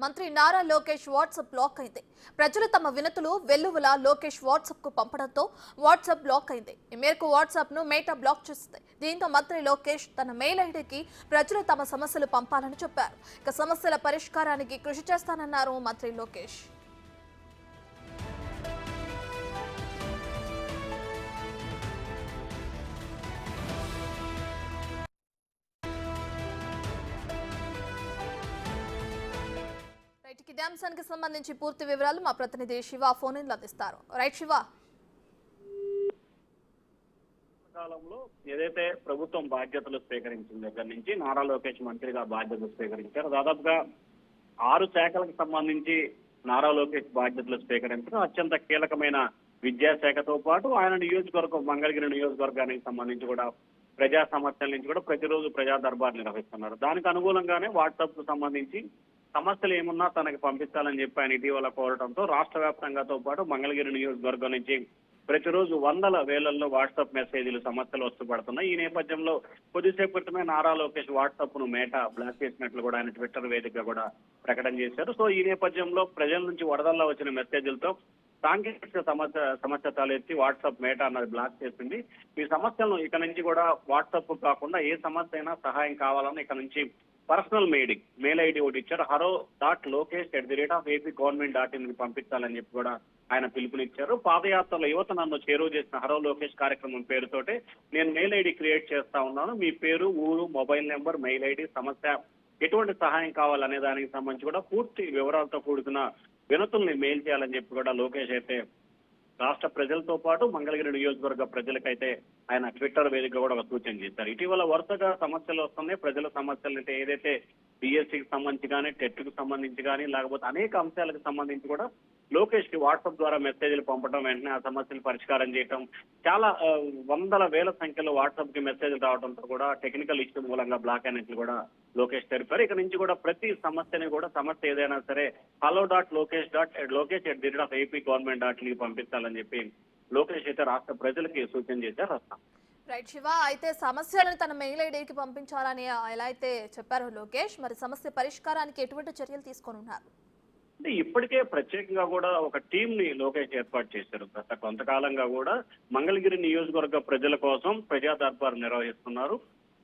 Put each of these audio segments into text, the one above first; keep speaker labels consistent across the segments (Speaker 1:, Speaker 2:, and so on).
Speaker 1: మంత్రి Nara Lokesh WhatsApp block అయింది. ప్రజలు తమ వినతులు వెల్లువలా లోకేష్ వాట్సాప్ కు పంపడంతో వాట్సాప్ బ్లాక్ అయింది. ఈ మేరకు వాట్సాప్ ను మేటా బ్లాక్ చేసింది. దీంతో మంత్రి లోకేష్ తన మెయిల్ ఐడికి ప్రజలు తమ సమస్యలు పంపాలని చెప్పారు. ఇక సమస్యల పరిష్కారానికి కృషి చేస్తానన్నారు మంత్రి లోకేష్. ఇదే అంశానికి సంబంధించి పూర్తి వివరాలు మా ప్రతినిధి శివ ఫోన్ ఇన్ అందిస్తారు. రైట్ శివ.
Speaker 2: కాలంలో ఏదైతే ప్రభుత్వం బాధ్యతలు స్వీకరించిన దగ్గర నుంచి నారా లోకేష్ మంత్రిగా బాధ్యతలు స్వీకరించారు. దాదాపుగా 6 శాఖలకు సంబంధించి నారా లోకేష్ బాధ్యతలు స్వీకరించడం అత్యంత కీలకమైన విద్యాశాఖతో పాటు ఆయన నియోజకవర్గం మంగళగిరి నియోజకవర్గానికి సంబంధించి కూడా ప్రజా సమస్యల నుంచి కూడా ప్రతిరోజు ప్రజా దర్బార్ నిర్వహిస్తున్నారు. దానికి అనుగుణంగానే వాట్సాప్ కు సంబంధించి సమస్యలు ఏమున్నా తనకి పంపించాలని చెప్పి ఆయన ఇటీవల కోరడంతో రాష్ట్ర వ్యాప్తంగాతో పాటు మంగళగిరి నియోజకవర్గం నుంచి ప్రతిరోజు వందల వేలల్లో వాట్సాప్ మెసేజ్లు సమస్యలు వస్తూ పడుతున్నాయి. ఈ నేపథ్యంలో కొద్దిసేపు క్రితమే నారా లోకేష్ వాట్సాప్ ను మేటా బ్లాక్ చేసినట్లు కూడా ఆయన ట్విట్టర్ వేదికగా కూడా ప్రకటన చేశారు. సో ఈ నేపథ్యంలో ప్రజల నుంచి వరదల్లో వచ్చిన మెసేజ్లతో సాంకేతిక సమస్య తలెత్తి వాట్సాప్ మేటా అన్నది బ్లాక్ చేసింది. ఈ సమస్యలను ఇక నుంచి కూడా వాట్సాప్ కాకుండా ఏ సమస్య అయినా సహాయం కావాలన్నా ఇక నుంచి పర్సనల్ మెయిల్ ఐడి ఒకటి ఇచ్చారు. haro.lokesh@apgovernment.in పంపించాలని చెప్పి కూడా ఆయన పిలుపునిచ్చారు. పాదయాత్రలో యువత నన్ను చేరువ చేసిన హరో లోకేష్ కార్యక్రమం పేరుతోటే నేను మెయిల్ ఐడి క్రియేట్ చేస్తా ఉన్నాను. మీ పేరు, ఊరు, మొబైల్ నెంబర్, మెయిల్ ఐడి, సమస్య, ఎటువంటి సహాయం కావాలనే దానికి సంబంధించి కూడా పూర్తి వివరాలతో కూడుకున్న వినతుల్ని మెయిల్ చేయాలని చెప్పి కూడా లోకేష్ అయితే రాష్ట్ర ప్రజలతో పాటు మంగళగిరి నియోజకవర్గ ప్రజలకైతే ఆయన ట్విట్టర్ వేదికగా కూడా ఒక సూచన చేశారు. ఇటీవల వరుసగా సమస్యలు వస్తున్నాయి. ప్రజల సమస్యలు అంటే ఏదైతే డిఎస్సికి సంబంధించి కానీ, టెట్ కు సంబంధించి కానీ, లేకపోతే అనేక అంశాలకు సంబంధించి కూడా లోకేష్ కి వాట్సాప్ ద్వారా మెసేజ్లు పంపడం, వెంటనే ఆ సమస్యలు పరిష్కారం చేయడం, చాలా వందల వేల సంఖ్యలో వాట్సాప్ కి మెసేజ్లు రావడంతో కూడా టెక్నికల్ ఇష్యూ మూలంగా బ్లాక్ అయినట్లు కూడా లోకేష్ తెలిపారు. ఇక నుంచి కూడా ప్రతి సమస్యని కూడా సమస్య ఏదైనా సరే halo.lokesh.apgovernment.in పంపించాలని చెప్పి లోకేష్ అయితే రాష్ట్ర ప్రజలకి సూచన చేశారు.
Speaker 1: రైట్ శివ, అయితే సమస్యలను తన మెయిల్ ఐడికి పంపించాలని ఎలా అయితే చెప్పారో లోకేష్, మరి సమస్య పరిష్కారానికి ఎటువంటి చర్యలు తీసుకోనున్నారు?
Speaker 2: అంటే ఇప్పటికే ప్రత్యేకంగా కూడా ఒక టీం ని లోకేష్ ఏర్పాటు చేశారు. గత కొంతకాలంగా కూడా మంగళగిరి నియోజకవర్గ ప్రజల కోసం ప్రజా దర్బార్ నిర్వహిస్తున్నారు.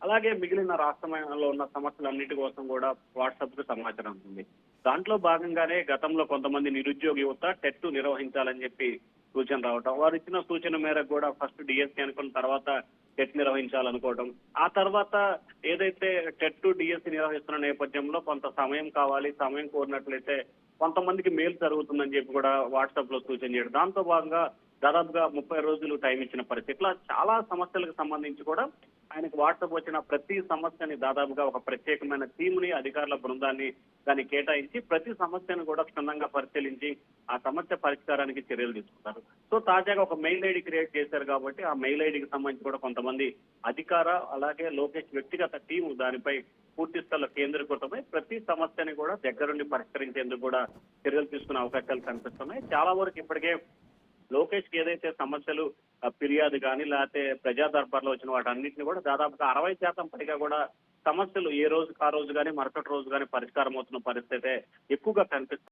Speaker 2: అలాగే మిగిలిన రాష్ట్రంలో ఉన్న సమస్యలన్నిటి కోసం కూడా వాట్సాప్ కు సమాచారం ఉంది. దాంట్లో భాగంగానే గతంలో కొంతమంది నిరుద్యోగ యువత టెట్ నిర్వహించాలని చెప్పి సూచన రావటం, వారు ఇచ్చిన సూచన మేరకు కూడా ఫస్ట్ డిఎస్సి అనుకున్న తర్వాత టెట్ నిర్వహించాలనుకోవడం, ఆ తర్వాత ఏదైతే టెట్ డిఎస్సి నిర్వహిస్తున్న నేపథ్యంలో కొంత సమయం కావాలి, సమయం కోరినట్లయితే కొంతమందికి మేలు జరుగుతుందని చెప్పి కూడా వాట్సాప్ లో సూచన చేయడం, దాంతో భాగంగా దాదాపుగా 30 రోజులు టైం ఇచ్చిన పరిస్థితి. ఇట్లా చాలా సమస్యలకు సంబంధించి కూడా ఆయనకు వాట్సాప్ వచ్చిన ప్రతి సమస్యని దాదాపుగా ఒక ప్రత్యేకమైన టీంని, అధికారుల బృందాన్ని దాన్ని కేటాయించి ప్రతి సమస్యను కూడా క్షుణ్ణంగా పరిశీలించి ఆ సమస్య పరిష్కారానికి చర్యలు తీసుకుంటారు. సో తాజాగా ఒక మెయిల్ ఐడి క్రియేట్ చేశారు కాబట్టి ఆ మెయిల్ ఐడికి సంబంధించి కూడా కొంతమంది అధికార, అలాగే లోకేష్ వ్యక్తిగత టీం దానిపై పూర్తి స్థాయిలో కేంద్రీకృతమై ప్రతి సమస్యని కూడా దగ్గరుండి పరిష్కరించేందుకు కూడా చర్యలు తీసుకునే అవకాశాలు కనిపిస్తున్నాయి. చాలా వరకు ఇప్పటికే లోకేష్ కి ఏదైతే సమస్యలు ఫిర్యాదు కానీ లేకపోతే ప్రజా దర్బార్లో వచ్చిన వాటన్నింటినీ కూడా దాదాపుగా 60% పైగా కూడా సమస్యలు ఏ రోజుకు ఆ రోజు కానీ మరుసటి రోజు కానీ పరిష్కారం అవుతున్న పరిస్థితి ఎక్కువగా కనిపిస్తుంది.